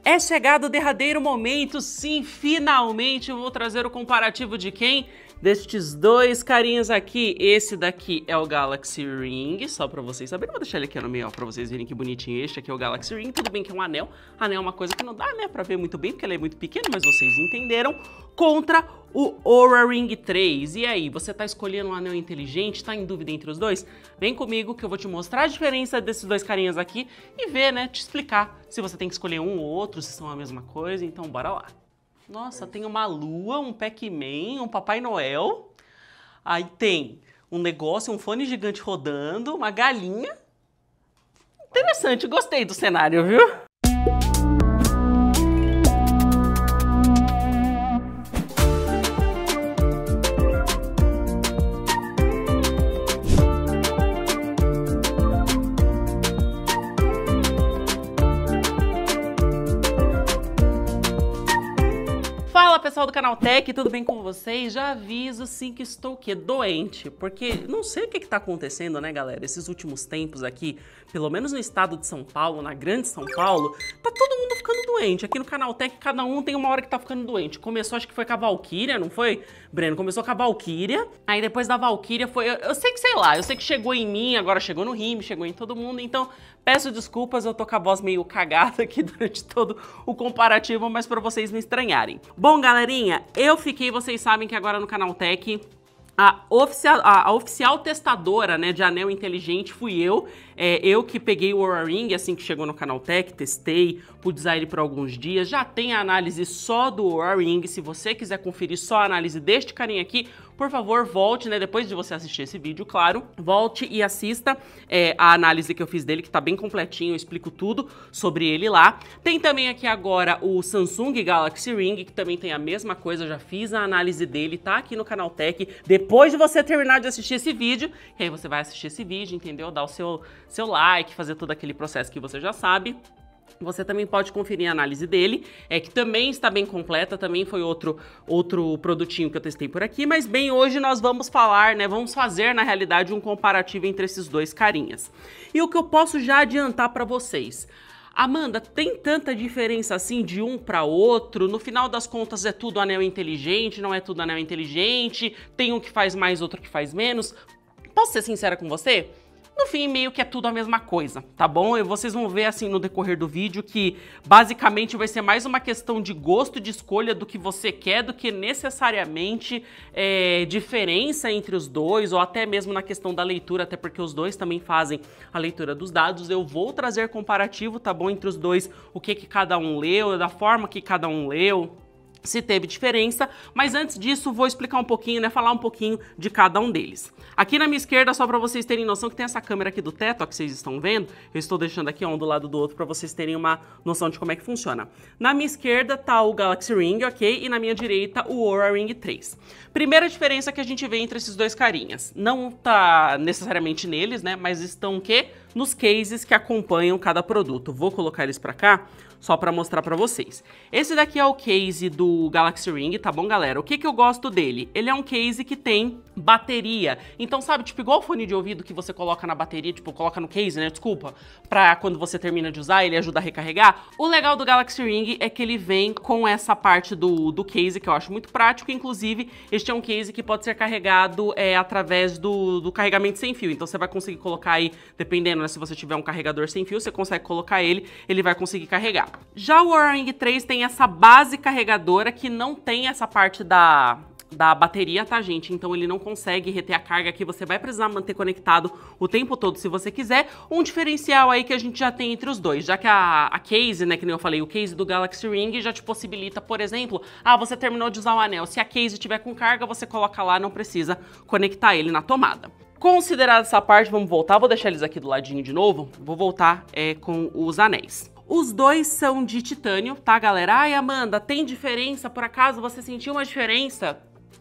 É chegado o derradeiro momento, sim, finalmente eu vou trazer o comparativo de quem? Destes dois carinhas aqui. Esse daqui é o Galaxy Ring, só pra vocês saberem. Vou deixar ele aqui no meio, ó, pra vocês verem que bonitinho. Este aqui é o Galaxy Ring, tudo bem que é um anel. Anel é uma coisa que não dá, né, pra ver muito bem, porque ele é muito pequeno, mas vocês entenderam. Contra o Oura Ring 3. E aí, você tá escolhendo um anel inteligente? Tá em dúvida entre os dois? Vem comigo que eu vou te mostrar a diferença desses dois carinhas aqui e ver, né, te explicar se você tem que escolher um ou outro, se são a mesma coisa. Então, bora lá. Nossa, tem uma lua, um Pac-Man, um Papai Noel. Aí tem um negócio, um fone gigante rodando, uma galinha. Interessante, gostei do cenário, viu? Fala pessoal do Canal Tech, tudo bem com vocês? Já aviso sim que estou o quê? Doente, porque não sei o que tá acontecendo, né galera? Esses últimos tempos aqui, pelo menos no estado de São Paulo, na grande São Paulo, tá todo mundo ficando doente. Aqui no Canal Tech, cada um tem uma hora que tá ficando doente. Começou, acho que foi com a Valkyria, não foi, Breno? Começou com a Valkyria, aí depois da Valkyria foi... Eu sei que, sei lá, eu sei que chegou em mim, agora chegou no Rime, chegou em todo mundo, então peço desculpas, eu tô com a voz meio cagada aqui durante todo o comparativo, mas pra vocês não estranharem. Bom, galerinha, eu fiquei, vocês sabem que agora no Canal Tech, a oficial testadora, né, de anel inteligente fui eu. Eu que peguei o Oura Ring assim que chegou no Canal Tech, testei, pude usar ele por alguns dias. Já tem a análise só do Oura Ring. Se você quiser conferir só a análise deste carinha aqui, por favor, volte, né, depois de você assistir esse vídeo, claro, volte e assista a análise que eu fiz dele, que tá bem completinho, eu explico tudo sobre ele lá. Tem também aqui agora o Samsung Galaxy Ring, que também tem a mesma coisa, eu já fiz a análise dele, tá aqui no Canal Tech. Depois de você terminar de assistir esse vídeo, e aí você vai assistir esse vídeo, entendeu? Dar o seu like, fazer todo aquele processo que você já sabe. Você também pode conferir a análise dele, que também está bem completa, também foi outro produtinho que eu testei por aqui, mas bem, hoje nós vamos falar, né, vamos fazer na realidade um comparativo entre esses dois carinhas. E o que eu posso já adiantar para vocês... Amanda, tem tanta diferença assim de um para outro? No final das contas é tudo anel inteligente, não é tudo anel inteligente? Tem um que faz mais, outro que faz menos? Posso ser sincera com você? No fim, meio que é tudo a mesma coisa, tá bom? E vocês vão ver assim no decorrer do vídeo que basicamente vai ser mais uma questão de gosto, de escolha do que você quer, do que necessariamente diferença entre os dois, ou até mesmo na questão da leitura, até porque os dois também fazem a leitura dos dados. Eu vou trazer comparativo, tá bom? Entre os dois, o que cada um leu, da forma que cada um leu, se teve diferença, mas antes disso vou explicar um pouquinho, né, falar um pouquinho de cada um deles. Aqui na minha esquerda, só para vocês terem noção que tem essa câmera aqui do teto, ó, que vocês estão vendo, eu estou deixando aqui um do lado do outro para vocês terem uma noção de como é que funciona. Na minha esquerda tá o Galaxy Ring, ok? E na minha direita o Oura Ring 3. Primeira diferença que a gente vê entre esses dois carinhas, não tá necessariamente neles, né, mas estão o quê? Nos cases que acompanham cada produto. Vou colocar eles pra cá, só pra mostrar pra vocês. Esse daqui é o case do Galaxy Ring, tá bom, galera? O que eu gosto dele? Ele é um case que tem bateria. Então, sabe, tipo, igual o fone de ouvido que você coloca na bateria, tipo, coloca no case, né, desculpa, pra quando você termina de usar, ele ajuda a recarregar. O legal do Galaxy Ring é que ele vem com essa parte do case, que eu acho muito prático. Inclusive, este é um case que pode ser carregado através do carregamento sem fio. Então, você vai conseguir colocar aí, dependendo, né, se você tiver um carregador sem fio, você consegue colocar ele vai conseguir carregar. Já o Oura Ring 3 tem essa base carregadora que não tem essa parte da bateria, tá, gente? Então ele não consegue reter a carga que você vai precisar manter conectado o tempo todo se você quiser. Um diferencial aí que a gente já tem entre os dois, já que a case, né, que nem eu falei, o case do Galaxy Ring já te possibilita, por exemplo, você terminou de usar o anel, se a case tiver com carga, você coloca lá, não precisa conectar ele na tomada. Considerada essa parte, vamos voltar, vou deixar eles aqui do ladinho de novo, vou voltar com os anéis. Os dois são de titânio, tá, galera? Ai, Amanda, tem diferença? Por acaso você sentiu uma diferença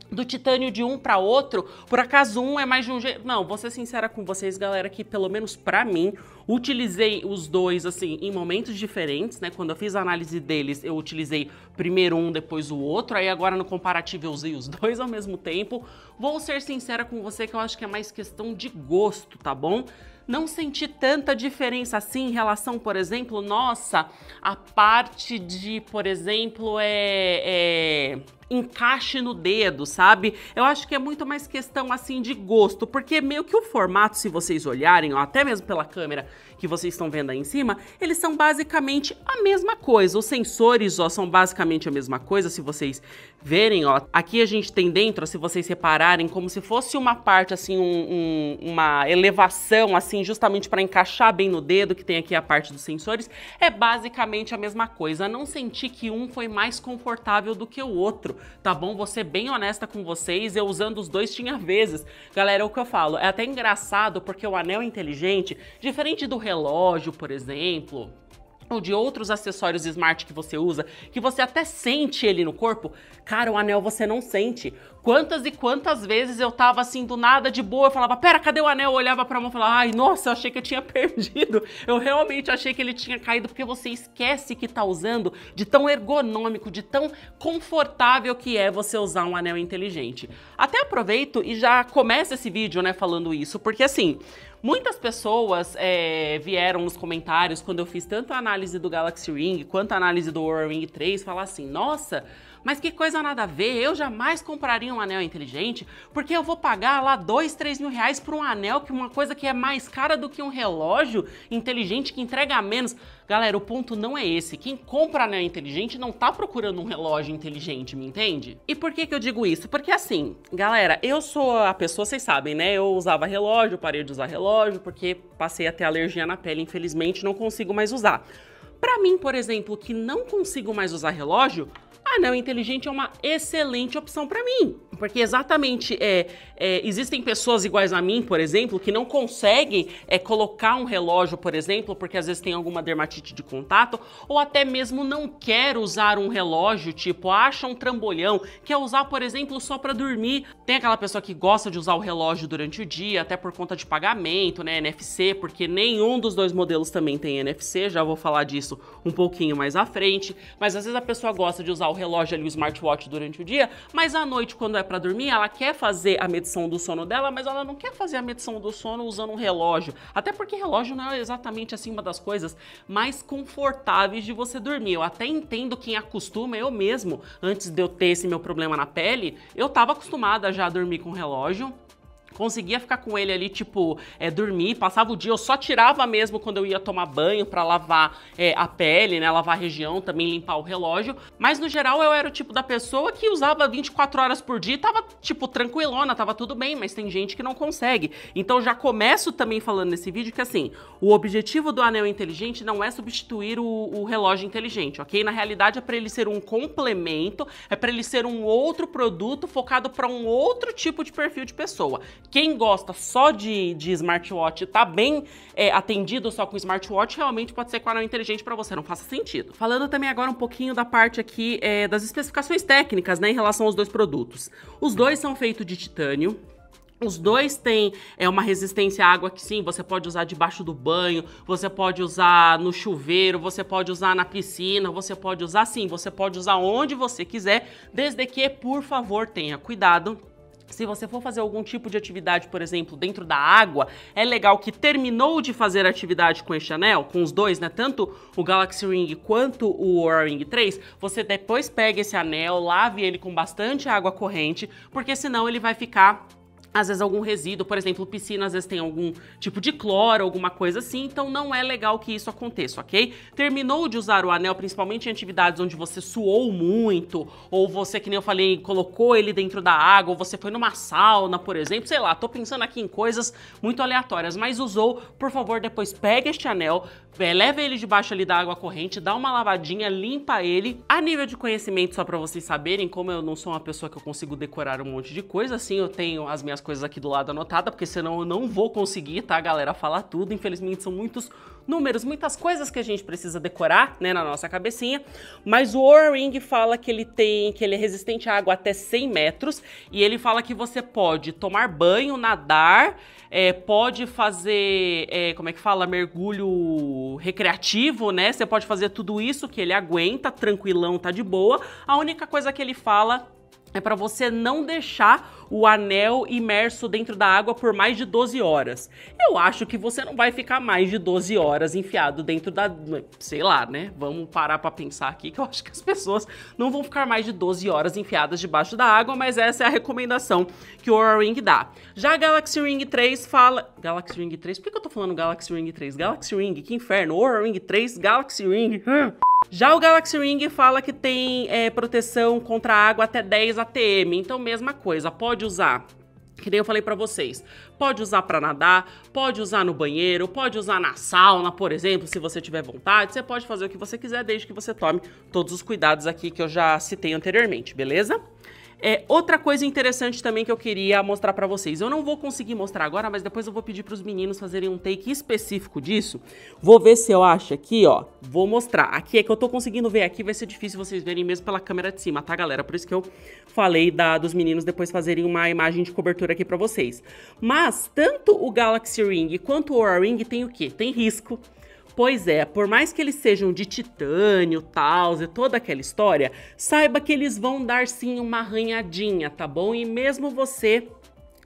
do titânio de um para outro? Por acaso um é mais de um jeito? Não, vou ser sincera com vocês, galera, que pelo menos pra mim, utilizei os dois, assim, em momentos diferentes, né? Quando eu fiz a análise deles, eu utilizei primeiro um, depois o outro, aí agora no comparativo eu usei os dois ao mesmo tempo. Vou ser sincera com você que eu acho que é mais questão de gosto, tá bom? não senti tanta diferença assim em relação, por exemplo, nossa, a parte de, por exemplo, encaixe no dedo, sabe? Eu acho que é muito mais questão, assim, de gosto, porque meio que o formato, se vocês olharem, ó, até mesmo pela câmera que vocês estão vendo aí em cima, eles são basicamente a mesma coisa. Os sensores, ó, são basicamente a mesma coisa, se vocês verem, ó. Aqui a gente tem dentro, ó, se vocês repararem, como se fosse uma parte, assim, uma elevação, assim, justamente para encaixar bem no dedo, que tem aqui a parte dos sensores. É basicamente a mesma coisa. Não senti que um foi mais confortável do que o outro, tá bom? Vou ser bem honesta com vocês, eu usando os dois tinha vezes. Galera, é o que eu falo, é até engraçado porque o anel inteligente, diferente do relógio, por exemplo, ou de outros acessórios smart que você usa, que você até sente ele no corpo, cara, o anel você não sente. Quantas e quantas vezes eu tava assim, do nada, de boa, eu falava, pera, cadê o anel? Eu olhava pra mão e falava, ai, nossa, eu achei que eu tinha perdido. Eu realmente achei que ele tinha caído, porque você esquece que tá usando, de tão ergonômico, de tão confortável que é você usar um anel inteligente. Até aproveito e já começo esse vídeo, né, falando isso, porque assim, muitas pessoas vieram nos comentários, quando eu fiz tanto a análise do Galaxy Ring quanto a análise do Oura Ring 3, falar assim, nossa, mas que coisa nada a ver, eu jamais compraria um anel inteligente, porque eu vou pagar lá 2, 3 mil reais por um anel, que uma coisa que é mais cara do que um relógio inteligente que entrega menos. Galera, o ponto não é esse. Quem compra anel inteligente não tá procurando um relógio inteligente, me entende? E por que que eu digo isso? Porque assim, galera, eu sou a pessoa, vocês sabem, né? Eu usava relógio, parei de usar relógio, porque passei a ter alergia na pele, infelizmente, não consigo mais usar. Pra mim, por exemplo, que não consigo mais usar relógio, anel inteligente é uma excelente opção para mim, porque exatamente existem pessoas iguais a mim, por exemplo, que não conseguem colocar um relógio, por exemplo, porque às vezes tem alguma dermatite de contato, ou até mesmo não quer usar um relógio, tipo, acha um trambolhão, quer usar, por exemplo, só para dormir. Tem aquela pessoa que gosta de usar o relógio durante o dia, até por conta de pagamento, né, NFC, porque nenhum dos dois modelos também tem NFC, já vou falar disso um pouquinho mais à frente, mas às vezes a pessoa gosta de usar o relógio ali, o smartwatch durante o dia, mas à noite, quando é pra dormir, ela quer fazer a medição do sono dela, mas ela não quer fazer a medição do sono usando um relógio, até porque relógio não é exatamente assim uma das coisas mais confortáveis de você dormir. Eu até entendo quem acostuma, eu mesmo, antes de eu ter esse meu problema na pele, eu tava acostumada já a dormir com relógio, conseguia ficar com ele ali, tipo, dormir, passava o dia, eu só tirava mesmo quando eu ia tomar banho pra lavar a pele, né, lavar a região, também limpar o relógio, mas no geral eu era o tipo da pessoa que usava 24 horas por dia e tava, tipo, tranquilona, tava tudo bem, mas tem gente que não consegue. Então já começo também falando nesse vídeo que, assim, o objetivo do anel inteligente não é substituir o relógio inteligente, ok? Na realidade é pra ele ser um complemento, é pra ele ser um outro produto focado pra um outro tipo de perfil de pessoa. Quem gosta só de smartwatch, tá bem atendido só com smartwatch, realmente pode ser com anel inteligente para você, não faça sentido. Falando também agora um pouquinho da parte aqui das especificações técnicas, né, em relação aos dois produtos. Os dois são feitos de titânio. Os dois têm uma resistência à água que sim, você pode usar debaixo do banho, você pode usar no chuveiro, você pode usar na piscina, você pode usar sim, você pode usar onde você quiser, desde que, por favor, tenha cuidado. Se você for fazer algum tipo de atividade, por exemplo, dentro da água, é legal que terminou de fazer a atividade com este anel, com os dois, né? Tanto o Galaxy Ring quanto o Oura Ring 3, você depois pega esse anel, lave ele com bastante água corrente, porque senão ele vai ficar às vezes algum resíduo, por exemplo, piscina às vezes tem algum tipo de cloro, alguma coisa assim, então não é legal que isso aconteça, ok? Terminou de usar o anel, principalmente em atividades onde você suou muito, ou você, que nem eu falei, colocou ele dentro da água, ou você foi numa sauna, por exemplo, sei lá, tô pensando aqui em coisas muito aleatórias, mas usou, por favor, depois pega este anel, leva ele debaixo ali da água corrente, dá uma lavadinha, limpa ele. A nível de conhecimento, só pra vocês saberem, como eu não sou uma pessoa que eu consigo decorar um monte de coisa, assim, eu tenho as minhas coisas aqui do lado anotadas, porque senão eu não vou conseguir, tá, galera, falar tudo. Infelizmente são muitos números, muitas coisas que a gente precisa decorar, né, na nossa cabecinha. Mas o Oura Ring fala que ele é resistente à água até 100 metros, e ele fala que você pode tomar banho, nadar, pode fazer, como é que fala, mergulho recreativo, né, você pode fazer tudo isso que ele aguenta, tranquilão, tá de boa. A única coisa que ele fala é para você não deixar o anel imerso dentro da água por mais de 12 horas. Eu acho que você não vai ficar mais de 12 horas enfiado dentro da... sei lá, né? Vamos parar para pensar aqui, que eu acho que as pessoas não vão ficar mais de 12 horas enfiadas debaixo da água, mas essa é a recomendação que o Oura Ring dá. Já a Galaxy Ring 3 fala... Galaxy Ring 3? Por que eu tô falando Galaxy Ring 3? Galaxy Ring, que inferno! Oura Ring 3, Galaxy Ring... Já o Galaxy Ring fala que tem proteção contra água até 10 ATM, então mesma coisa, pode usar, que nem eu falei pra vocês, pode usar pra nadar, pode usar no banheiro, pode usar na sauna, por exemplo, se você tiver vontade, você pode fazer o que você quiser, desde que você tome todos os cuidados aqui que eu já citei anteriormente, beleza? Outra coisa interessante também que eu queria mostrar pra vocês. Eu não vou conseguir mostrar agora, mas depois eu vou pedir pros meninos fazerem um take específico disso. Vou ver se eu acho aqui, ó. Vou mostrar. Aqui é que eu tô conseguindo ver aqui, vai ser difícil vocês verem mesmo pela câmera de cima, tá, galera? Por isso que eu falei dos meninos depois fazerem uma imagem de cobertura aqui pra vocês. Mas, tanto o Galaxy Ring quanto o Oura Ring tem o quê? Tem risco. Pois é, por mais que eles sejam de titânio, tal, e toda aquela história, saiba que eles vão dar sim uma arranhadinha, tá bom? E mesmo você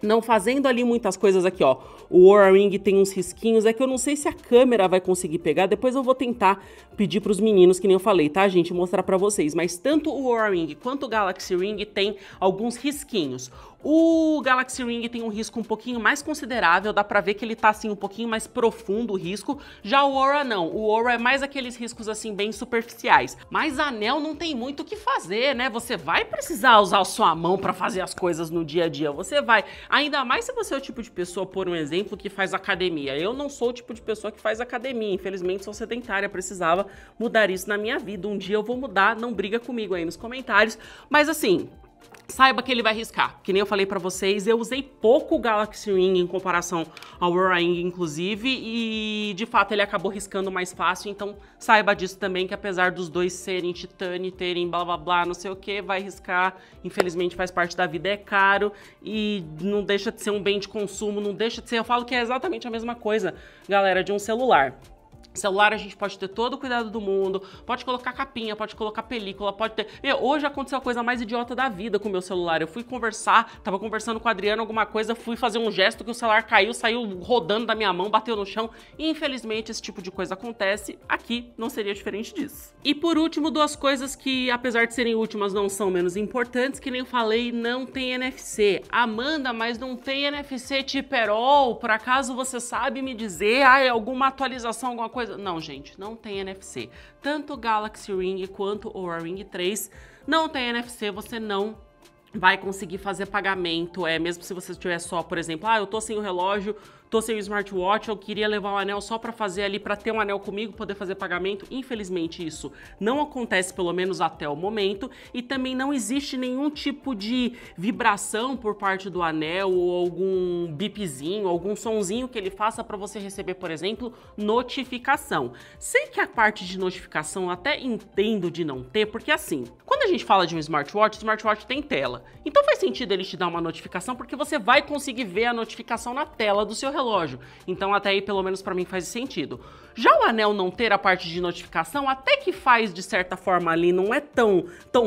não fazendo ali muitas coisas aqui, ó, o Oura Ring tem uns risquinhos, é que eu não sei se a câmera vai conseguir pegar, depois eu vou tentar pedir pros meninos, que nem eu falei, tá, gente, mostrar pra vocês, mas tanto o Oura Ring quanto o Galaxy Ring tem alguns risquinhos. O Galaxy Ring tem um risco um pouquinho mais considerável, dá pra ver que ele tá assim um pouquinho mais profundo o risco, já o Oura não, o Oura é mais aqueles riscos assim bem superficiais, mas anel não tem muito o que fazer, né, você vai precisar usar a sua mão pra fazer as coisas no dia a dia, você vai, ainda mais se você é o tipo de pessoa, por um exemplo, que faz academia. Eu não sou o tipo de pessoa que faz academia, infelizmente sou sedentária, precisava mudar isso na minha vida, um dia eu vou mudar, não briga comigo aí nos comentários, mas assim... Saiba que ele vai riscar, que nem eu falei pra vocês, eu usei pouco o Galaxy Ring em comparação ao Oura Ring, inclusive, e de fato ele acabou riscando mais fácil, então saiba disso também, que apesar dos dois serem titânio, terem blá blá blá, não sei o que, vai riscar, infelizmente faz parte da vida, é caro, e não deixa de ser um bem de consumo, não deixa de ser, eu falo que é exatamente a mesma coisa, galera, de um celular. Celular a gente pode ter todo o cuidado do mundo, pode colocar capinha, pode colocar película, pode ter... hoje aconteceu a coisa mais idiota da vida com o meu celular. Eu fui conversar, tava conversando com o Adriano alguma coisa, fui fazer um gesto que o celular caiu, saiu rodando da minha mão, bateu no chão. E infelizmente esse tipo de coisa acontece, aqui não seria diferente disso. E por último, duas coisas que, apesar de serem últimas, não são menos importantes, que nem eu falei, não tem NFC. Amanda, mas não tem NFC Tiperol? Por acaso você sabe me dizer, alguma atualização, alguma coisa? Não, gente, não tem NFC. Tanto o Galaxy Ring quanto o Oura Ring 3 não tem NFC, você não vai conseguir fazer pagamento, mesmo se você tiver só, por exemplo, eu tô sem o relógio, tô sem o smartwatch, eu queria levar o anel só pra fazer ali, pra ter um anel comigo, poder fazer pagamento. Infelizmente isso não acontece, pelo menos até o momento, e também não existe nenhum tipo de vibração por parte do anel, ou algum bipzinho, algum sonzinho que ele faça pra você receber, por exemplo, notificação. Sei que a parte de notificação eu até entendo de não ter, porque assim, quando a gente fala de um smartwatch, o smartwatch tem tela. Então faz sentido ele te dar uma notificação, porque você vai conseguir ver a notificação na tela do seu relógio. Então até aí, pelo menos pra mim, faz sentido. Já o anel não ter a parte de notificação, até que faz de certa forma ali, não é tão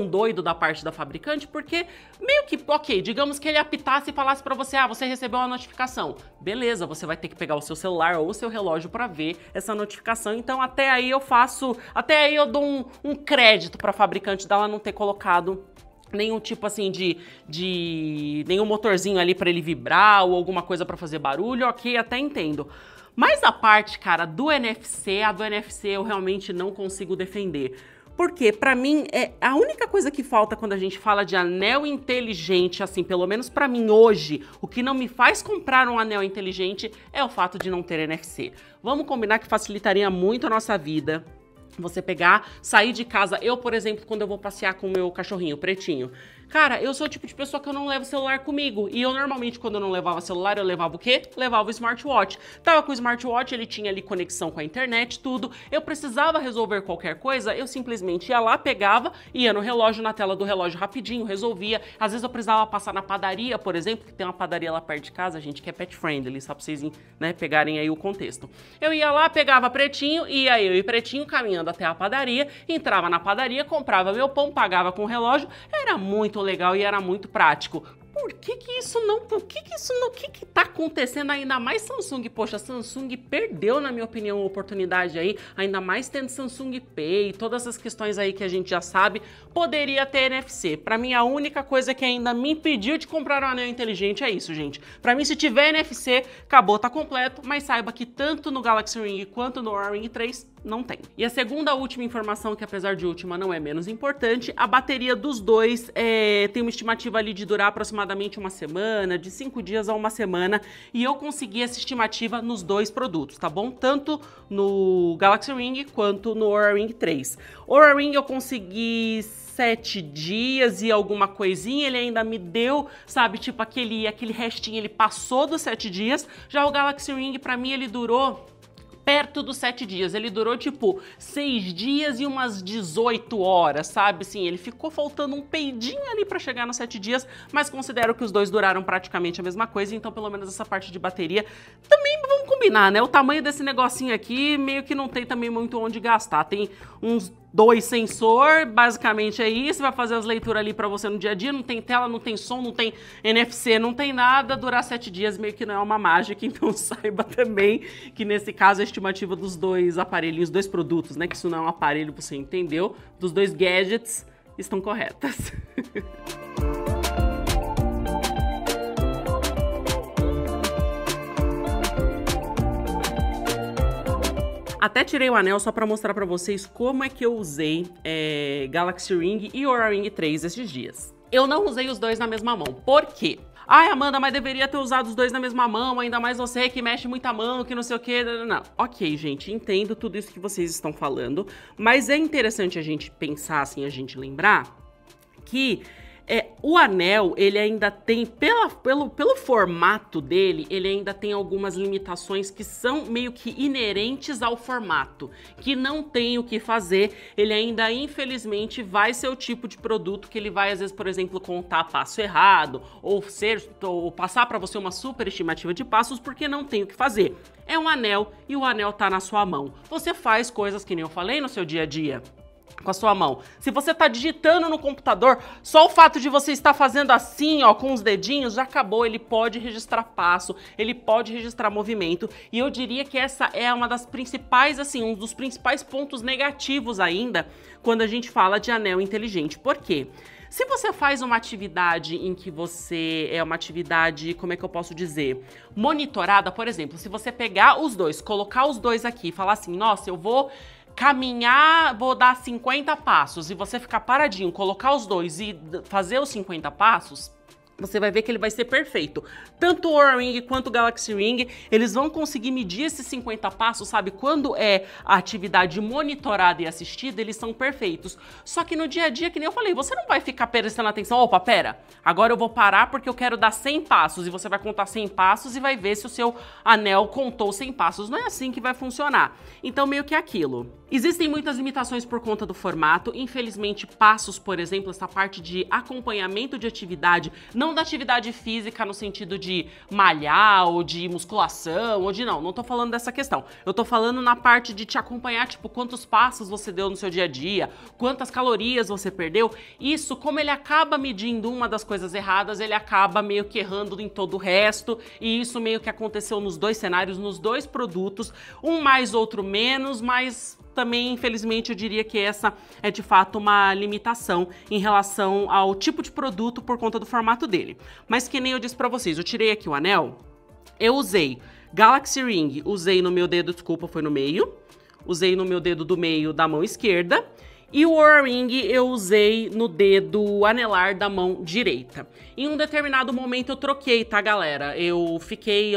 doido da parte da fabricante, porque meio que, ok, digamos que ele apitasse e falasse pra você, você recebeu uma notificação. Beleza, você vai ter que pegar o seu celular ou o seu relógio pra ver essa notificação. Então até aí eu dou um crédito pra fabricante dela não ter colocado nenhum tipo assim nenhum motorzinho ali pra ele vibrar ou alguma coisa pra fazer barulho, ok, até entendo. Mas a parte, cara, do NFC, a do NFC eu realmente não consigo defender. Porque, pra mim, a única coisa que falta quando a gente fala de anel inteligente, assim, pelo menos pra mim hoje, o que não me faz comprar um anel inteligente é o fato de não ter NFC. Vamos combinar que facilitaria muito a nossa vida. Você pegar, sair de casa, eu, por exemplo, quando eu vou passear com o meu cachorrinho pretinho, cara, eu sou o tipo de pessoa que eu não levo celular comigo. E eu normalmente, quando eu não levava celular, eu levava o quê? Levava o smartwatch. Tava com o smartwatch, ele tinha ali conexão com a internet, tudo. Eu precisava resolver qualquer coisa, eu simplesmente ia lá, pegava, ia no relógio, na tela do relógio rapidinho, resolvia. Às vezes eu precisava passar na padaria, por exemplo, que tem uma padaria lá perto de casa, gente, que é pet friendly, só pra vocês, né, pegarem aí o contexto. Eu ia lá, pegava pretinho, ia eu e pretinho caminhando até a padaria, entrava na padaria, comprava meu pão, pagava com o relógio, era muito muito legal e era muito prático. Por que isso não... O que tá acontecendo? Ainda mais Samsung. Poxa, Samsung perdeu, na minha opinião, a oportunidade aí. Ainda mais tendo Samsung Pay, todas essas questões aí que a gente já sabe. Poderia ter NFC. Pra mim, a única coisa que ainda me impediu de comprar um anel inteligente é isso, gente. Pra mim, se tiver NFC, acabou, tá completo. Mas saiba que tanto no Galaxy Ring quanto no Oura Ring 3, não tem. E a segunda última informação, que apesar de última não é menos importante, a bateria dos dois tem uma estimativa ali de durar aproximadamente uma semana, de 5 dias a uma semana, e eu consegui essa estimativa nos dois produtos, tá bom? Tanto no Galaxy Ring quanto no Oura Ring 3. Oura Ring eu consegui 7 dias e alguma coisinha, ele ainda me deu, sabe, tipo aquele restinho, ele passou dos 7 dias. Já o Galaxy Ring, pra mim, ele durou perto dos 7 dias, ele durou tipo 6 dias e umas 18 horas, sabe? Sim, ele ficou faltando um peidinho ali pra chegar nos 7 dias, mas considero que os dois duraram praticamente a mesma coisa, então pelo menos essa parte de bateria também vamos combinar, né? O tamanho desse negocinho aqui meio que não tem também muito onde gastar, tem uns 2 sensor, basicamente é isso, vai fazer as leituras ali pra você no dia a dia, não tem tela, não tem som, não tem NFC, não tem nada, durar 7 dias meio que não é uma mágica, então saiba também que nesse caso a estimativa dos dois aparelhinhos, dois produtos, né, que isso não é um aparelho, você entendeu, dos dois gadgets, estão corretas. Até tirei o anel só pra mostrar pra vocês como é que eu usei Galaxy Ring e Oura Ring 3 esses dias. Eu não usei os dois na mesma mão. Por quê? Ai, Amanda, mas deveria ter usado os dois na mesma mão, ainda mais você que mexe muita mão, que não sei o quê. Não. Ok, gente, entendo tudo isso que vocês estão falando, mas é interessante a gente pensar, assim, a gente lembrar que o anel, ele ainda tem, pelo formato dele, ele ainda tem algumas limitações que são meio que inerentes ao formato, que não tem o que fazer, ele ainda, infelizmente, vai ser o tipo de produto que ele vai, às vezes, por exemplo, contar passo errado, ou passar para você uma super estimativa de passos, porque não tem o que fazer. É um anel e o anel tá na sua mão. Você faz coisas que nem eu falei no seu dia a dia com a sua mão. Se você tá digitando no computador, só o fato de você estar fazendo assim, ó, com os dedinhos, já acabou. Ele pode registrar passo, ele pode registrar movimento, e eu diria que essa é uma das principais, assim, um dos principais pontos negativos ainda quando a gente fala de anel inteligente. Por quê? Se você faz uma atividade em que você uma atividade, como é que eu posso dizer, monitorada, por exemplo, se você pegar os dois, colocar os dois aqui e falar assim, nossa, eu vou caminhar, vou dar 50 passos, e você ficar paradinho, colocar os dois e fazer os 50 passos, você vai ver que ele vai ser perfeito. Tanto o Oura Ring quanto o Galaxy Ring, eles vão conseguir medir esses 50 passos, sabe? Quando é a atividade monitorada e assistida, eles são perfeitos. Só que no dia a dia, que nem eu falei, você não vai ficar prestando atenção, opa, pera, agora eu vou parar porque eu quero dar 100 passos, e você vai contar 100 passos e vai ver se o seu anel contou 100 passos. Não é assim que vai funcionar. Então, meio que aquilo. Existem muitas limitações por conta do formato. Infelizmente, passos, por exemplo, essa parte de acompanhamento de atividade, não da atividade física no sentido de malhar ou de musculação, ou de não tô falando dessa questão. Eu tô falando na parte de te acompanhar, tipo, quantos passos você deu no seu dia a dia, quantas calorias você perdeu. Isso, como ele acaba medindo uma das coisas erradas, ele acaba meio que errando em todo o resto, e isso meio que aconteceu nos dois cenários, nos dois produtos, um mais, outro menos, mas também, infelizmente, eu diria que essa é de fato uma limitação em relação ao tipo de produto por conta do formato dele. Mas que nem eu disse pra vocês, eu tirei aqui o anel, eu usei Galaxy Ring, usei no meu dedo, desculpa, foi no meio, usei no meu dedo do meio da mão esquerda, e o Oura Ring eu usei no dedo anelar da mão direita. Em um determinado momento eu troquei, tá, galera? Eu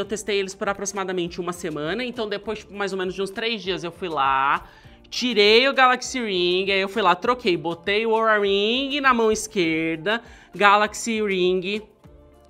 testei eles por aproximadamente uma semana, então depois, tipo, mais ou menos de uns 3 dias eu fui lá, tirei o Galaxy Ring, aí eu fui lá, troquei, botei o Oura Ring na mão esquerda, Galaxy Ring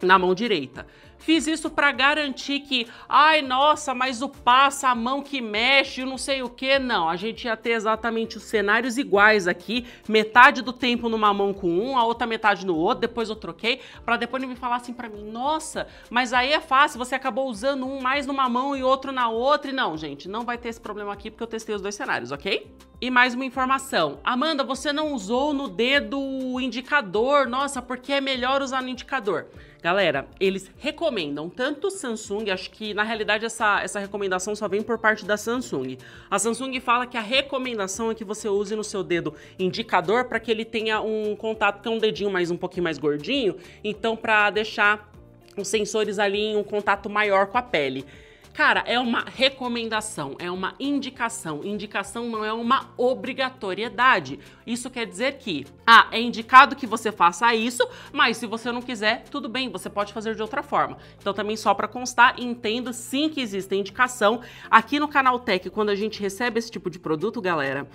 na mão direita. Fiz isso para garantir que, ai, nossa, mas o passa, a mão que mexe, não sei o que. Não, a gente ia ter exatamente os cenários iguais aqui, metade do tempo numa mão com um, a outra metade no outro, depois eu troquei, para depois ele me falar assim para mim, nossa, mas aí é fácil, você acabou usando um mais numa mão e outro na outra. E não, gente, não vai ter esse problema aqui porque eu testei os dois cenários, ok? E mais uma informação. Amanda, você não usou no dedo o indicador, nossa, porque é melhor usar no indicador. Galera, eles recomendam tanto o Samsung, acho que na realidade essa recomendação só vem por parte da Samsung. A Samsung fala que a recomendação é que você use no seu dedo indicador para que ele tenha um contato, que é um dedinho um pouquinho mais gordinho, então para deixar os sensores ali em um contato maior com a pele. Cara, é uma recomendação, é uma indicação. Indicação não é uma obrigatoriedade. Isso quer dizer que, é indicado que você faça isso, mas se você não quiser, tudo bem, você pode fazer de outra forma. Então também só para constar, entendo sim que existe indicação. Aqui no Canaltech, quando a gente recebe esse tipo de produto, galera,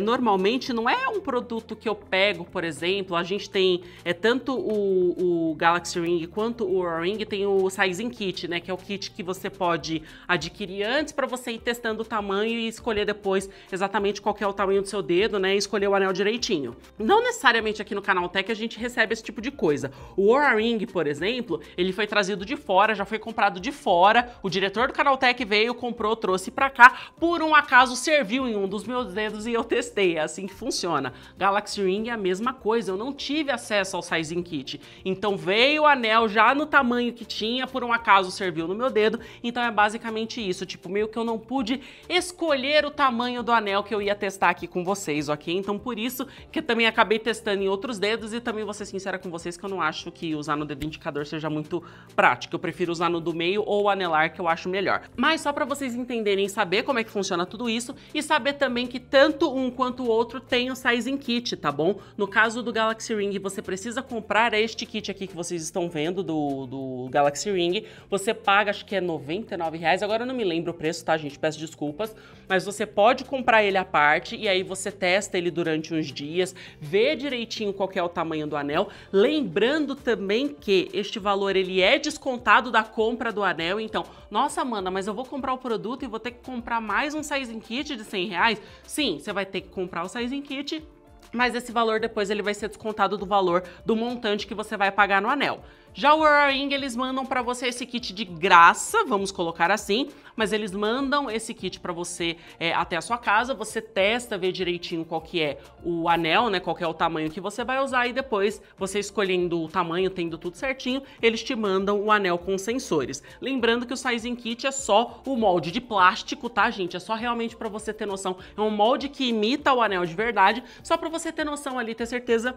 normalmente não é um produto que eu pego, por exemplo, a gente tem tanto o Galaxy Ring quanto o Oura Ring, tem o Sizing Kit, né, que é o kit que você pode adquirir antes para você ir testando o tamanho e escolher depois exatamente qual que é o tamanho do seu dedo, né, e escolher o anel direitinho. Não necessariamente aqui no Canaltech a gente recebe esse tipo de coisa. O Oura Ring, por exemplo, ele foi trazido de fora, já foi comprado de fora, o diretor do Canaltech veio, comprou, trouxe pra cá, por um acaso serviu em um dos meus dedos e eu testei, é assim que funciona. Galaxy Ring é a mesma coisa, eu não tive acesso ao Sizing Kit, então veio o anel já no tamanho que tinha, por um acaso serviu no meu dedo, então é basicamente isso, tipo, meio que eu não pude escolher o tamanho do anel que eu ia testar aqui com vocês, ok? Então por isso que eu também acabei testando em outros dedos e também vou ser sincera com vocês que eu não acho que usar no dedo indicador seja muito prático, eu prefiro usar no do meio ou o anelar, que eu acho melhor. Mas só pra vocês entenderem e saber como é que funciona tudo isso e saber também que tanto um quanto o outro tem o Sizing Kit, tá bom? No caso do Galaxy Ring, você precisa comprar este kit aqui que vocês estão vendo do Galaxy Ring, você paga, acho que é R$99, agora eu não me lembro o preço, tá, gente? Peço desculpas, mas você pode comprar ele à parte e aí você testa ele durante uns dias, vê direitinho qual que é o tamanho do anel, lembrando também que este valor ele é descontado da compra do anel, então, nossa, Amanda, mas eu vou comprar o produto e vou ter que comprar mais um Sizing Kit de R$100? Sim, você vai ter que comprar o Sizing Kit, mas esse valor depois ele vai ser descontado do valor do montante que você vai pagar no anel. Já o Oura Ring, eles mandam para você esse kit de graça, vamos colocar assim, mas eles mandam esse kit para você até a sua casa, você testa, vê direitinho qual que é o anel, né, qual que é o tamanho que você vai usar e depois, você escolhendo o tamanho, tendo tudo certinho, eles te mandam o anel com sensores. Lembrando que o Sizing Kit é só o molde de plástico, tá, gente? É só realmente para você ter noção, é um molde que imita o anel de verdade, só para você ter noção ali, ter certeza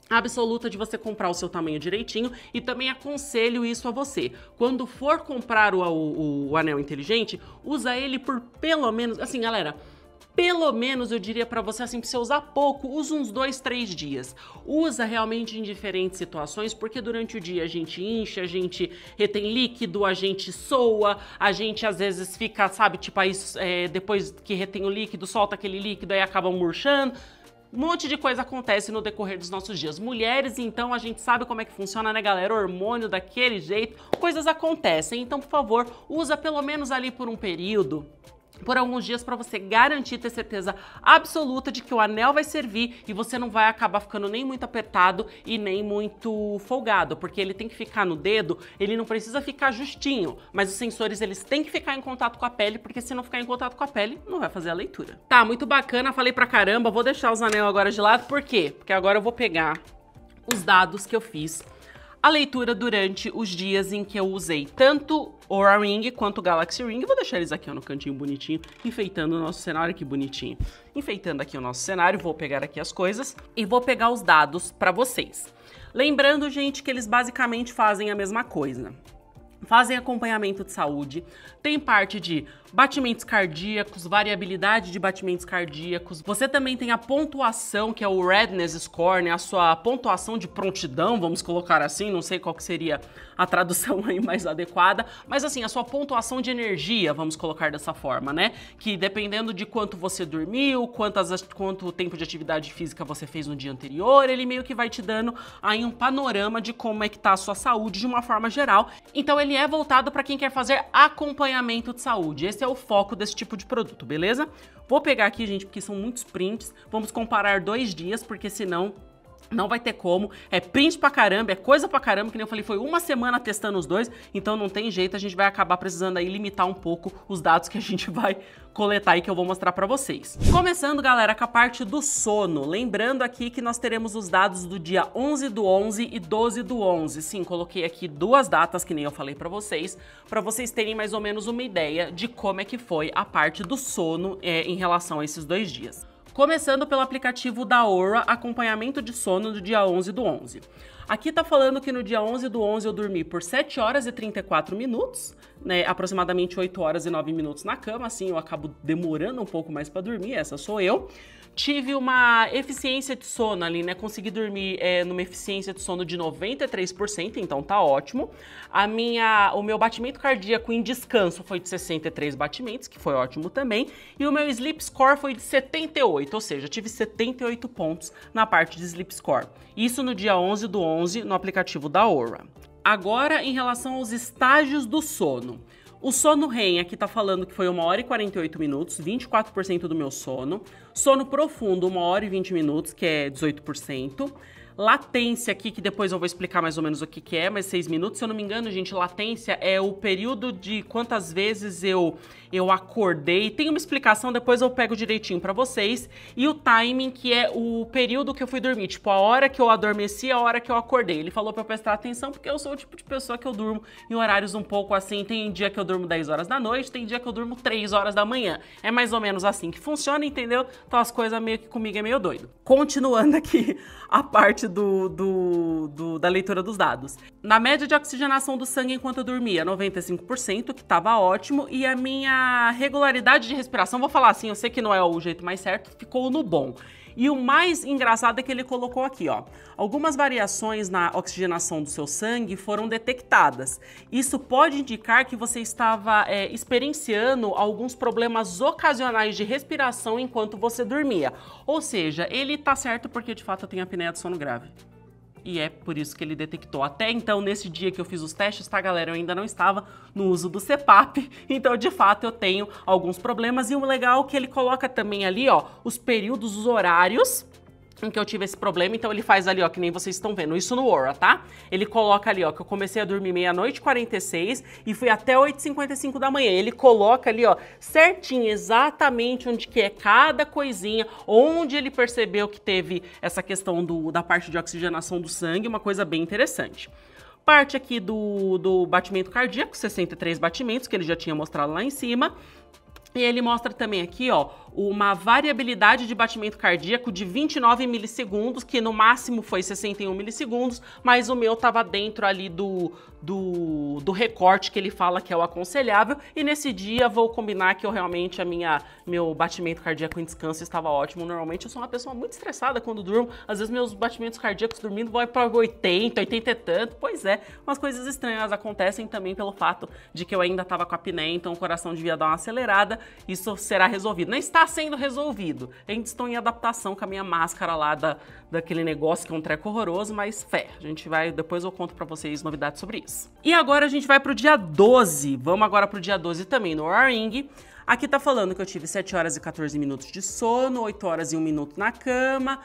absoluta de você comprar o seu tamanho direitinho e também aconselho isso a você. Quando for comprar o anel inteligente, usa ele por pelo menos, assim, galera, pelo menos eu diria pra você assim, pra você usar pouco, usa uns 2, 3 dias. Usa realmente em diferentes situações, porque durante o dia a gente incha, a gente retém líquido, a gente soa, a gente às vezes fica, sabe, tipo aí depois que retém o líquido, solta aquele líquido, aí acaba murchando. Um monte de coisa acontece no decorrer dos nossos dias. Mulheres, então, a gente sabe como é que funciona, né, galera? Hormônio daquele jeito, coisas acontecem. Então, por favor, usa pelo menos ali por um período, por alguns dias, para você garantir, ter certeza absoluta de que o anel vai servir e você não vai acabar ficando nem muito apertado e nem muito folgado, porque ele tem que ficar no dedo, ele não precisa ficar justinho, mas os sensores eles têm que ficar em contato com a pele, porque se não ficar em contato com a pele, não vai fazer a leitura. Tá, muito bacana, falei pra caramba, vou deixar os anel agora de lado, por quê? Porque agora eu vou pegar os dados que eu fiz a leitura durante os dias em que eu usei tanto o Oura Ring quanto o Galaxy Ring. Vou deixar eles aqui ó, no cantinho bonitinho, enfeitando o nosso cenário, que bonitinho. Enfeitando aqui o nosso cenário, vou pegar aqui as coisas e vou pegar os dados para vocês. Lembrando, gente, que eles basicamente fazem a mesma coisa. Fazem acompanhamento de saúde, tem parte de batimentos cardíacos, variabilidade de batimentos cardíacos. Você também tem a pontuação, que é o Readiness Score, né? A sua pontuação de prontidão, vamos colocar assim, não sei qual que seria a tradução aí mais adequada, mas assim, a sua pontuação de energia, vamos colocar dessa forma, né? Que dependendo de quanto você dormiu, quanto tempo de atividade física você fez no dia anterior, ele meio que vai te dando aí um panorama de como é que tá a sua saúde de uma forma geral. Então ele é voltado para quem quer fazer acompanhamento de saúde. Esse é o foco desse tipo de produto, beleza? Vou pegar aqui, gente, porque são muitos prints. Vamos comparar 2 dias, porque senão não vai ter como. É print pra caramba, é coisa pra caramba, que nem eu falei, foi uma semana testando os dois, então não tem jeito, a gente vai acabar precisando aí limitar um pouco os dados que a gente vai coletar e que eu vou mostrar pra vocês. Começando, galera, com a parte do sono. Lembrando aqui que nós teremos os dados do dia 11/11 e 12/11. Sim, coloquei aqui 2 datas, que nem eu falei pra vocês terem mais ou menos uma ideia de como é que foi a parte do sono em relação a esses 2 dias. Começando pelo aplicativo da Oura, acompanhamento de sono do dia 11/11. Aqui tá falando que no dia 11/11 eu dormi por 7 horas e 34 minutos, né, aproximadamente 8 horas e 9 minutos na cama, assim eu acabo demorando um pouco mais pra dormir, essa sou eu. Tive uma eficiência de sono ali, né? Consegui dormir numa eficiência de sono de 93%, então tá ótimo. O meu batimento cardíaco em descanso foi de 63 batimentos, que foi ótimo também. E o meu Sleep Score foi de 78, ou seja, tive 78 pontos na parte de Sleep Score. Isso no dia 11/11 no aplicativo da Oura. Agora, em relação aos estágios do sono. O sono REM aqui tá falando que foi 1 hora e 48 minutos, 24% do meu sono. Sono profundo, 1 hora e 20 minutos, que é 18%. Latência aqui, que depois eu vou explicar mais ou menos o que é, mas 6 minutos. Se eu não me engano, gente, latência é o período de quantas vezes eu acordei. Tem uma explicação, depois eu pego direitinho pra vocês. E o timing, que é o período que eu fui dormir. Tipo, a hora que eu adormeci, a hora que eu acordei. Ele falou pra eu prestar atenção, porque eu sou o tipo de pessoa que eu durmo em horários um pouco assim. Tem dia que eu durmo 10 horas da noite, tem dia que eu durmo 3 horas da manhã. É mais ou menos assim que funciona, entendeu? Então as coisas meio que comigo é meio doido. Continuando aqui a parte da leitura dos dados. Na média de oxigenação do sangue enquanto eu dormia, 95%, que tava ótimo, e a minha regularidade de respiração, vou falar assim, eu sei que não é o jeito mais certo, ficou no bom. E o mais engraçado é que ele colocou aqui, ó, algumas variações na oxigenação do seu sangue foram detectadas. Isso pode indicar que você estava experienciando alguns problemas ocasionais de respiração enquanto você dormia. Ou seja, ele tá certo porque de fato eu tenho apneia do sono grave. E é por isso que ele detectou. Até então, nesse dia que eu fiz os testes, tá, galera? Eu ainda não estava no uso do CPAP, então, de fato, eu tenho alguns problemas. E o legal é que ele coloca também ali, ó, os períodos, os horários em que eu tive esse problema, então ele faz ali, ó, que nem vocês estão vendo, isso no Oura, tá? Ele coloca ali, ó, que eu comecei a dormir 00:46 e fui até 8h55 da manhã. Ele coloca ali, ó, certinho, exatamente onde que é cada coisinha, onde ele percebeu que teve essa questão da parte de oxigenação do sangue, uma coisa bem interessante. Parte aqui do batimento cardíaco, 63 batimentos, que ele já tinha mostrado lá em cima. E ele mostra também aqui, ó, uma variabilidade de batimento cardíaco de 29 milissegundos, que no máximo foi 61 milissegundos, mas o meu tava dentro ali do recorte que ele fala que é o aconselhável. E nesse dia vou combinar que eu realmente, meu batimento cardíaco em descanso estava ótimo. Normalmente eu sou uma pessoa muito estressada quando durmo, às vezes meus batimentos cardíacos dormindo vão para 80, 80 e tanto. Pois é, umas coisas estranhas acontecem também pelo fato de que eu ainda tava com a apneia, então o coração devia dar uma acelerada. Isso será resolvido. Não está sendo resolvido. Ainda estou em adaptação com a minha máscara lá daquele negócio que é um treco horroroso, mas fé, a gente vai, depois eu conto pra vocês novidades sobre isso. E agora a gente vai pro dia 12. Vamos agora pro dia 12 também no Oura Ring. Aqui tá falando que eu tive 7 horas e 14 minutos de sono, 8 horas e 1 minuto na cama,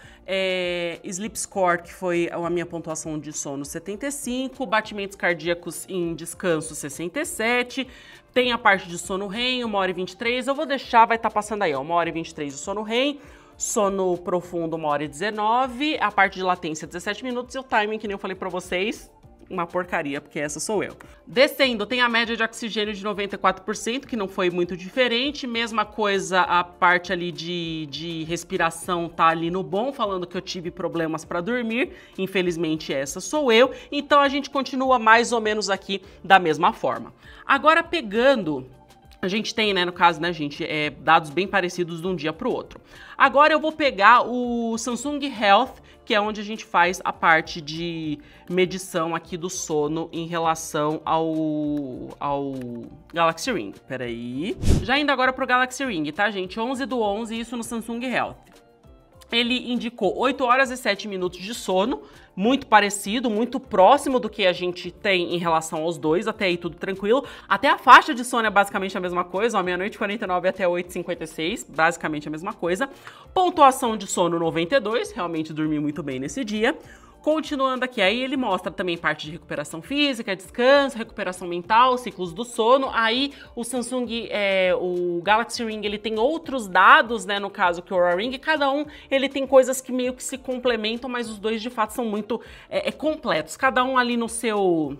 Sleep Score, que foi a minha pontuação de sono, 75, batimentos cardíacos em descanso, 67, tem a parte de sono REM, 1h23, eu vou deixar, vai estar passando aí, ó, 1h23 de sono REM, sono profundo, 1h19, a parte de latência, 17 minutos, e o timing, que nem eu falei pra vocês, uma porcaria, porque essa sou eu. Descendo, tem a média de oxigênio de 94%, que não foi muito diferente. Mesma coisa, a parte ali de respiração tá ali no bom, falando que eu tive problemas para dormir. Infelizmente, essa sou eu. Então, a gente continua mais ou menos aqui da mesma forma. Agora, pegando A gente tem, né, no caso, né, gente, dados bem parecidos de um dia para o outro. Agora eu vou pegar o Samsung Health, que é onde a gente faz a parte de medição aqui do sono em relação ao Galaxy Ring. Peraí. Já indo agora pro Galaxy Ring, tá, gente? 11/11, isso no Samsung Health. Ele indicou 8 horas e 7 minutos de sono, muito parecido, muito próximo do que a gente tem em relação aos dois, até aí tudo tranquilo. Até a faixa de sono é basicamente a mesma coisa, ó, meia-noite 49 até 8h56, basicamente a mesma coisa. Pontuação de sono 92, realmente dormi muito bem nesse dia. Continuando aqui, aí ele mostra também parte de recuperação física, descanso, recuperação mental, ciclos do sono. Aí o Samsung, o Galaxy Ring, ele tem outros dados, né, no caso que o Oura Ring, cada um ele tem coisas que meio que se complementam, mas os dois de fato são muito completos. Cada um ali no seu...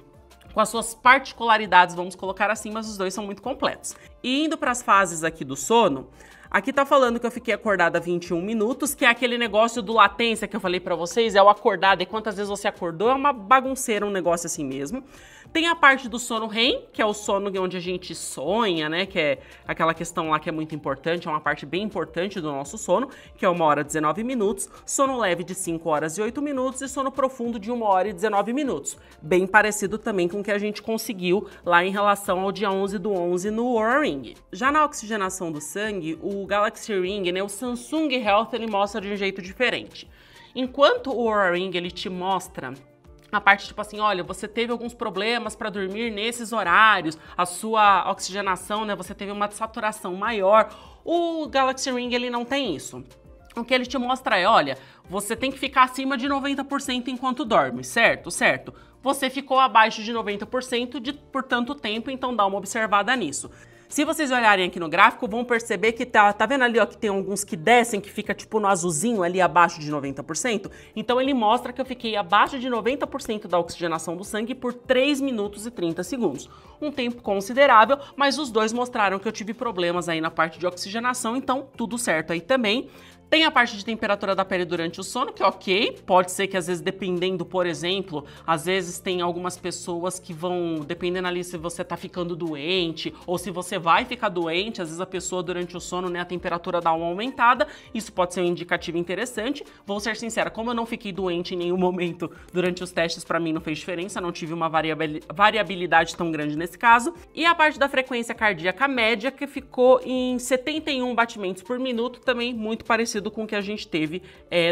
com as suas particularidades, vamos colocar assim, mas os dois são muito completos. E indo para as fases aqui do sono, aqui tá falando que eu fiquei acordada 21 minutos, que é aquele negócio do latência que eu falei pra vocês, é o acordado, e quantas vezes você acordou, é uma bagunceira, um negócio assim mesmo. Tem a parte do sono REM, que é o sono onde a gente sonha, né, que é aquela questão lá que é muito importante, é uma parte bem importante do nosso sono, que é 1 hora e 19 minutos, sono leve de 5 horas e 8 minutos e sono profundo de 1 hora e 19 minutos. Bem parecido também com o que a gente conseguiu lá em relação ao dia 11/11 no Oura Ring. Já na oxigenação do sangue, o Galaxy Ring, né, o Samsung Health, ele mostra de um jeito diferente. Enquanto o Oura Ring, ele te mostra a parte tipo assim, olha, você teve alguns problemas para dormir nesses horários, a sua oxigenação, né, você teve uma saturação maior. O Galaxy Ring, ele não tem isso. O que ele te mostra é, olha, você tem que ficar acima de 90% enquanto dorme, certo? Certo. Você ficou abaixo de 90% por tanto tempo, então dá uma observada nisso. Se vocês olharem aqui no gráfico, vão perceber que tá vendo ali, ó, que tem alguns que descem, que fica tipo no azulzinho ali abaixo de 90%? Então ele mostra que eu fiquei abaixo de 90% da oxigenação do sangue por 3 minutos e 30 segundos. Um tempo considerável, mas os dois mostraram que eu tive problemas aí na parte de oxigenação, então tudo certo aí também. Tem a parte de temperatura da pele durante o sono, que ok, pode ser que às vezes dependendo, por exemplo, às vezes tem algumas pessoas que vão, dependendo ali se você tá ficando doente ou se você vai ficar doente, às vezes a pessoa durante o sono, né, a temperatura dá uma aumentada, isso pode ser um indicativo interessante. Vou ser sincera, como eu não fiquei doente em nenhum momento durante os testes, pra mim não fez diferença, não tive uma variabilidade tão grande nesse caso. E a parte da frequência cardíaca média, que ficou em 71 batimentos por minuto, também muito parecido com o que a gente teve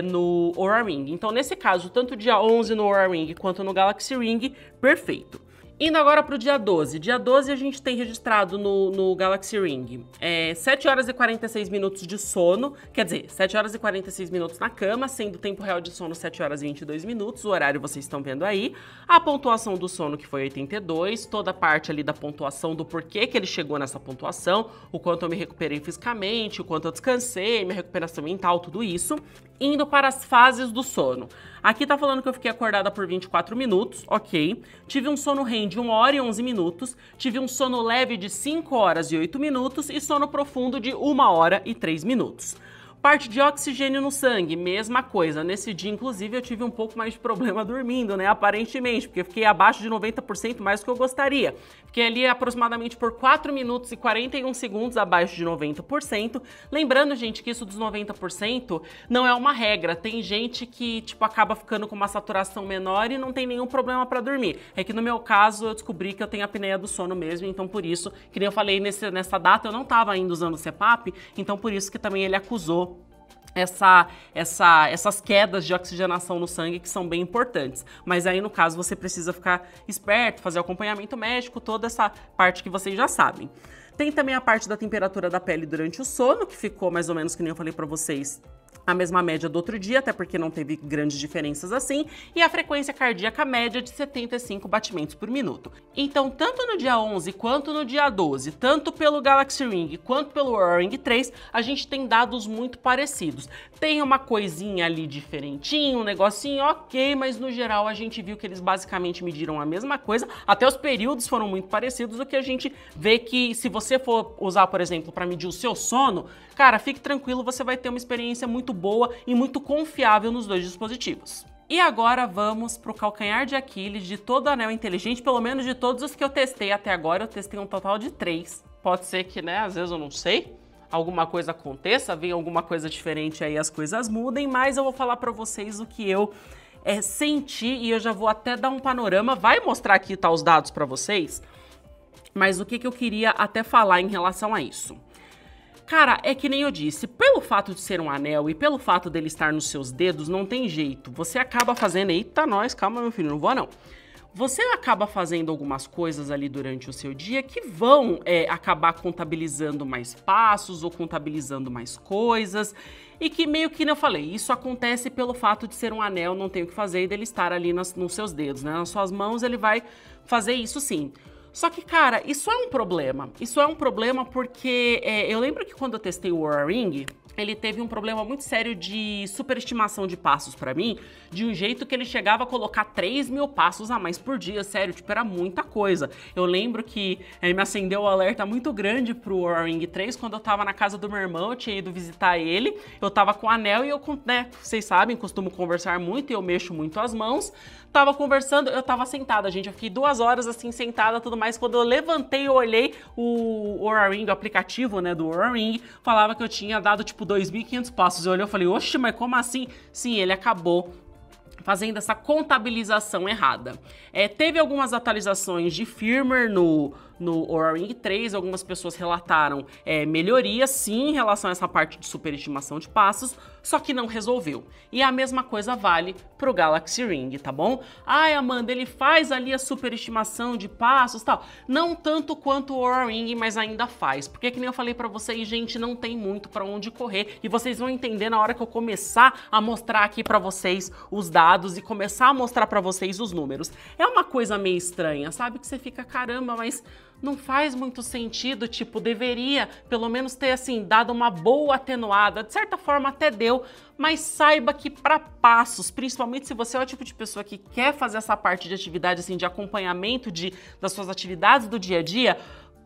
no Oura Ring. Então, nesse caso, tanto dia 11 no Oura Ring quanto no Galaxy Ring, perfeito. Indo agora para o dia 12. Dia 12 a gente tem registrado no Galaxy Ring 7 horas e 46 minutos de sono, quer dizer, 7 horas e 46 minutos na cama, sendo o tempo real de sono 7 horas e 22 minutos, o horário vocês estão vendo aí. A pontuação do sono que foi 82, toda a parte ali da pontuação do porquê que ele chegou nessa pontuação, o quanto eu me recuperei fisicamente, o quanto eu descansei, minha recuperação mental, tudo isso. Indo para as fases do sono. Aqui tá falando que eu fiquei acordada por 24 minutos, ok. Tive um sono REM de 1 hora e 11 minutos, tive um sono leve de 5 horas e 8 minutos e sono profundo de 1 hora e 3 minutos. Parte de oxigênio no sangue, mesma coisa. Nesse dia, inclusive, eu tive um pouco mais de problema dormindo, né? Aparentemente, porque eu fiquei abaixo de 90% mais do que eu gostaria. Fiquei ali aproximadamente por 4 minutos e 41 segundos abaixo de 90%. Lembrando, gente, que isso dos 90% não é uma regra. Tem gente que, tipo, acaba ficando com uma saturação menor e não tem nenhum problema para dormir. É que no meu caso, eu descobri que eu tenho apneia do sono mesmo, então por isso, que nem eu falei nessa data, eu não estava ainda usando o CPAP, então por isso que também ele acusou essas quedas de oxigenação no sangue que são bem importantes. Mas aí, no caso, você precisa ficar esperto, fazer acompanhamento médico, toda essa parte que vocês já sabem. Tem também a parte da temperatura da pele durante o sono, que ficou mais ou menos, que nem eu falei pra vocês, a mesma média do outro dia, até porque não teve grandes diferenças assim, e a frequência cardíaca média de 75 batimentos por minuto. Então, tanto no dia 11 quanto no dia 12, tanto pelo Galaxy Ring quanto pelo Oura Ring 3, a gente tem dados muito parecidos. Tem uma coisinha ali diferentinho, um negocinho, ok, mas no geral a gente viu que eles basicamente mediram a mesma coisa, até os períodos foram muito parecidos, o que a gente vê que se você for usar, por exemplo, para medir o seu sono, cara, fique tranquilo, você vai ter uma experiência muito boa e muito confiável nos dois dispositivos. E agora vamos para o calcanhar de Aquiles de todo anel inteligente, pelo menos de todos os que eu testei até agora, eu testei um total de 3. pode ser que, né, às vezes eu não sei, alguma coisa aconteça, venha alguma coisa diferente aí, as coisas mudem, mas eu vou falar pra vocês o que eu senti e eu já vou até dar um panorama, vai mostrar aqui, tá, os dados pra vocês, mas o que eu queria até falar em relação a isso. Cara, é que nem eu disse, pelo fato de ser um anel e pelo fato dele estar nos seus dedos, não tem jeito. Você acaba fazendo... Eita, nós, calma, meu filho, não vou não. Você acaba fazendo algumas coisas ali durante o seu dia que vão acabar contabilizando mais passos ou contabilizando mais coisas. E que meio que, eu falei, isso acontece pelo fato de ser um anel, não tem o que fazer, e dele estar ali nos seus dedos, né? Nas suas mãos ele vai fazer isso sim. Só que, cara, isso é um problema. Isso é um problema porque eu lembro que quando eu testei o Oura Ring, ele teve um problema muito sério de superestimação de passos pra mim, de um jeito que ele chegava a colocar 3.000 passos a mais por dia, sério, tipo, era muita coisa. Eu lembro que me acendeu um alerta muito grande pro Oura Ring 3, quando eu tava na casa do meu irmão, eu tinha ido visitar ele, eu tava com o anel e eu, né, vocês sabem, costumo conversar muito e eu mexo muito as mãos, tava conversando, eu tava sentada, gente, eu fiquei 2 horas assim, sentada, tudo mais, quando eu levantei, eu olhei o Oura Ring, o aplicativo, né, do Oura Ring, falava que eu tinha dado, tipo, 2.500 passos. Eu olhei e falei, oxe, mas como assim? Sim, ele acabou fazendo essa contabilização errada. Teve algumas atualizações de firmware no Oura Ring 3, algumas pessoas relataram melhorias sim em relação a essa parte de superestimação de passos, só que não resolveu. E a mesma coisa vale pro Galaxy Ring, tá bom? Ai, Amanda, ele faz ali a superestimação de passos e tal. Não tanto quanto o Oura Ring, mas ainda faz. Porque que nem eu falei pra vocês, gente, não tem muito pra onde correr. E vocês vão entender na hora que eu começar a mostrar aqui pra vocês os dados e começar a mostrar pra vocês os números. É uma coisa meio estranha, sabe? Que você fica, caramba, mas não faz muito sentido, tipo, deveria pelo menos ter, assim, dado uma boa atenuada, de certa forma até deu, mas saiba que para passos, principalmente se você é o tipo de pessoa que quer fazer essa parte de atividade, assim, de acompanhamento das suas atividades do dia a dia,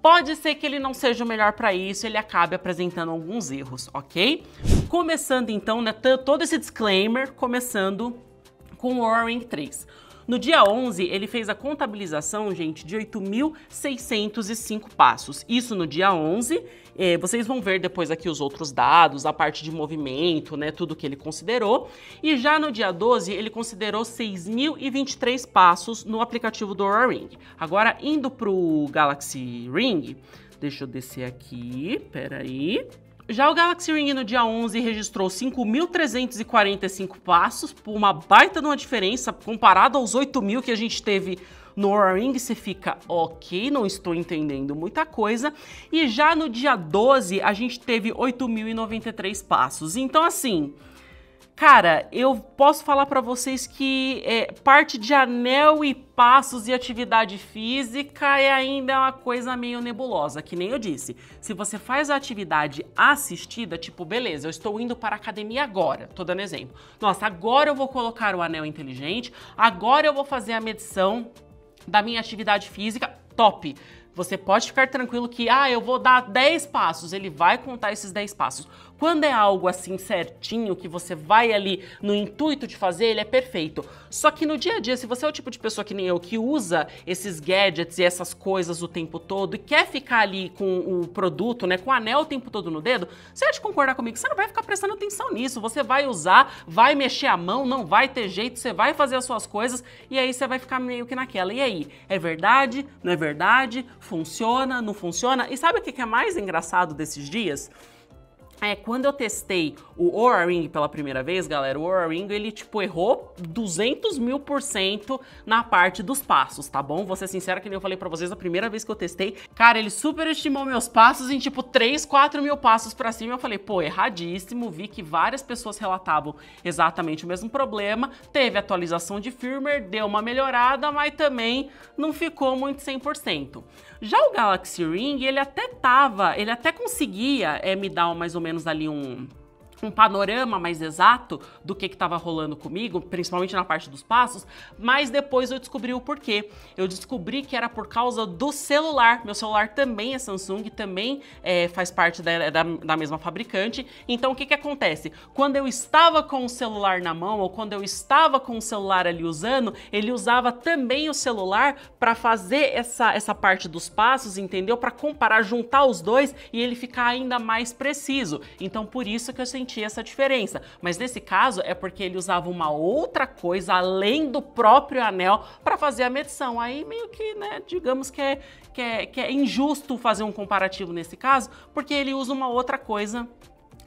pode ser que ele não seja o melhor para isso, ele acabe apresentando alguns erros, ok? Começando então, né, todo esse disclaimer, começando com o Oura Ring 3. No dia 11, ele fez a contabilização, gente, de 8.605 passos. Isso no dia 11. Vocês vão ver depois aqui os outros dados, a parte de movimento, né, tudo que ele considerou. E já no dia 12, ele considerou 6.023 passos no aplicativo do Oura Ring. Agora, indo pro Galaxy Ring, deixa eu descer aqui, peraí. Já o Galaxy Ring no dia 11 registrou 5.345 passos, por uma baita de uma diferença comparado aos 8.000 que a gente teve no Oura Ring. Você fica, ok, não estou entendendo muita coisa. E já no dia 12 a gente teve 8.093 passos. Então assim, cara, eu posso falar pra vocês que parte de anel e passos e atividade física ainda uma coisa meio nebulosa, que nem eu disse. Se você faz a atividade assistida, tipo, beleza, eu estou indo para a academia agora, tô dando exemplo. Nossa, agora eu vou colocar o anel inteligente, agora eu vou fazer a medição da minha atividade física, top! Você pode ficar tranquilo que, eu vou dar 10 passos, ele vai contar esses 10 passos. Quando é algo assim certinho, que você vai ali no intuito de fazer, ele é perfeito. Só que no dia a dia, se você é o tipo de pessoa que nem eu, que usa esses gadgets e essas coisas o tempo todo e quer ficar ali com o produto, né, com o anel o tempo todo no dedo, você há de concordar comigo que você não vai ficar prestando atenção nisso. Você vai usar, vai mexer a mão, não vai ter jeito, você vai fazer as suas coisas e aí você vai ficar meio que naquela. E aí, é verdade? Não é verdade? Funciona? Não funciona? E sabe o que é mais engraçado desses dias? Quando eu testei o Oura Ring pela primeira vez, galera, o Oura Ring, ele, tipo, errou 200.000% na parte dos passos, tá bom? Vou ser sincera, que nem eu falei pra vocês, a primeira vez que eu testei, cara, ele superestimou meus passos em, tipo, 3, 4 mil passos pra cima. Eu falei, pô, erradíssimo, vi que várias pessoas relatavam exatamente o mesmo problema, teve atualização de firmware, deu uma melhorada, mas também não ficou muito 100%. Já o Galaxy Ring, ele até conseguia me dar mais ou menos ali um panorama mais exato do que estava rolando comigo, principalmente na parte dos passos, mas depois eu descobri o porquê. Eu descobri que era por causa do celular. Meu celular também é Samsung, também faz parte da mesma fabricante. Então o que acontece? Quando eu estava com o celular na mão, ou quando eu estava com o celular ali usando, ele usava também o celular para fazer essa parte dos passos, entendeu? Para comparar, juntar os dois e ele ficar ainda mais preciso. Então por isso que eu senti essa diferença, mas nesse caso é porque ele usava uma outra coisa além do próprio anel para fazer a medição. Aí meio que, né, digamos que é injusto fazer um comparativo nesse caso, porque ele usa uma outra coisa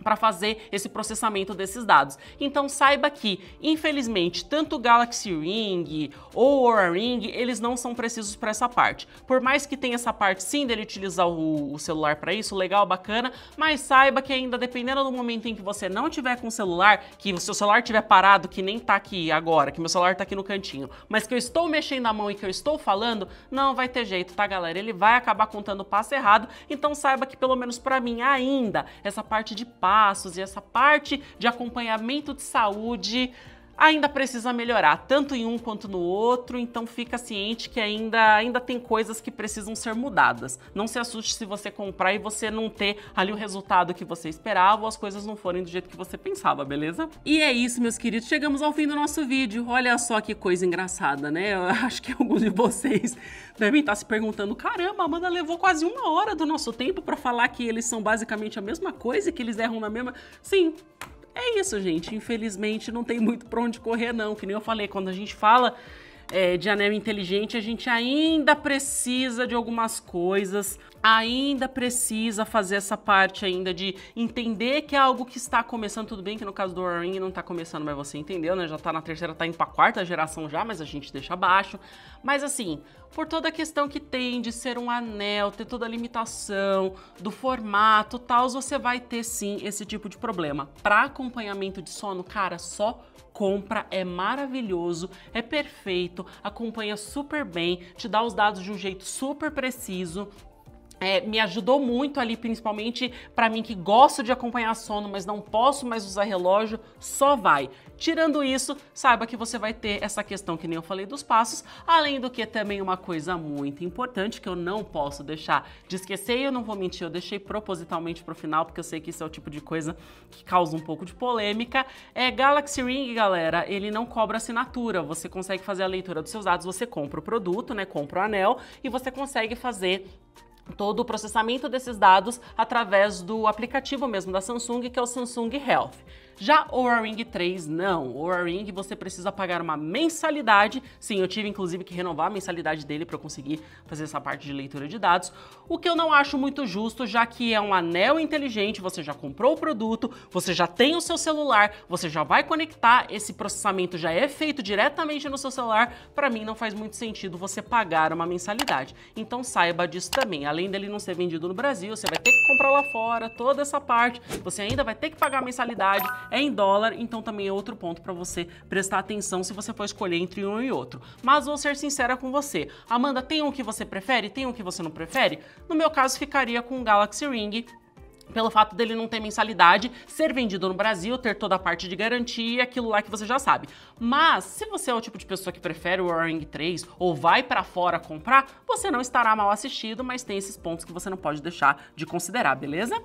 para fazer esse processamento desses dados. Então saiba que, infelizmente, tanto o Galaxy Ring ou o Oura Ring, eles não são precisos para essa parte. Por mais que tenha essa parte sim dele utilizar o celular para isso, legal, bacana, mas saiba que ainda dependendo do momento em que você não tiver com o celular, que o seu celular estiver parado, que nem tá aqui agora, que meu celular tá aqui no cantinho, mas que eu estou mexendo a mão e que eu estou falando, não vai ter jeito, tá, galera? Ele vai acabar contando o passo errado, então saiba que pelo menos para mim ainda, essa parte de passos e essa parte de acompanhamento de saúde ainda precisa melhorar, tanto em um quanto no outro, então fica ciente que ainda tem coisas que precisam ser mudadas. Não se assuste se você comprar e você não ter ali o resultado que você esperava ou as coisas não forem do jeito que você pensava, beleza? E é isso, meus queridos, chegamos ao fim do nosso vídeo. Olha só que coisa engraçada, né? Eu acho que alguns de vocês devem estar se perguntando, caramba, a Amanda levou quase 1 hora do nosso tempo para falar que eles são basicamente a mesma coisa e que eles erram na mesma... Sim. É isso, gente. Infelizmente não tem muito pra onde correr, não. Que nem eu falei, quando a gente fala de anel inteligente, a gente ainda precisa de algumas coisas, ainda precisa fazer essa parte ainda de entender que é algo que está começando. Tudo bem que no caso do Oura Ring não tá começando, mas você entendeu, né? Já tá na terceira, tá indo pra 4ª geração já, mas a gente deixa abaixo. Mas assim, por toda a questão que tem de ser um anel, ter toda a limitação do formato, tal, você vai ter sim esse tipo de problema. Para acompanhamento de sono, cara, só compra, é maravilhoso, é perfeito, acompanha super bem, te dá os dados de um jeito super preciso. Me ajudou muito ali, principalmente para mim que gosto de acompanhar sono, mas não posso mais usar relógio, só vai. Tirando isso, saiba que você vai ter essa questão que nem eu falei dos passos, além do que também uma coisa muito importante que eu não posso deixar de esquecer, e eu não vou mentir, eu deixei propositalmente pro final, porque eu sei que isso é o tipo de coisa que causa um pouco de polêmica. Galaxy Ring, galera, ele não cobra assinatura, você consegue fazer a leitura dos seus dados, você compra o produto, né, compra o anel, e você consegue fazer todo o processamento desses dados através do aplicativo mesmo da Samsung, que é o Samsung Health. Já o Oura Ring 3, não. O Oura Ring você precisa pagar uma mensalidade. Sim, eu tive inclusive que renovar a mensalidade dele para conseguir fazer essa parte de leitura de dados, o que eu não acho muito justo, já que é um anel inteligente, você já comprou o produto, você já tem o seu celular, você já vai conectar, esse processamento já é feito diretamente no seu celular. Para mim não faz muito sentido você pagar uma mensalidade. Então saiba disso também. Além dele não ser vendido no Brasil, você vai ter que comprar lá fora, toda essa parte, você ainda vai ter que pagar a mensalidade, é em dólar, então também é outro ponto para você prestar atenção se você for escolher entre um e outro. Mas vou ser sincera com você, Amanda, tem um que você prefere? Tem um que você não prefere? No meu caso ficaria com o Galaxy Ring, pelo fato dele não ter mensalidade, ser vendido no Brasil, ter toda a parte de garantia, aquilo lá que você já sabe. Mas, se você é o tipo de pessoa que prefere o Oura Ring 3 ou vai pra fora comprar, você não estará mal assistido, mas tem esses pontos que você não pode deixar de considerar, beleza?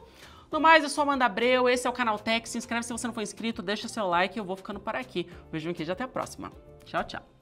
No mais, eu sou a Amanda Abreu, esse é o Canaltech, se inscreve se você não for inscrito, deixa seu like e eu vou ficando por aqui. Um beijinho aqui e até a próxima. Tchau, tchau.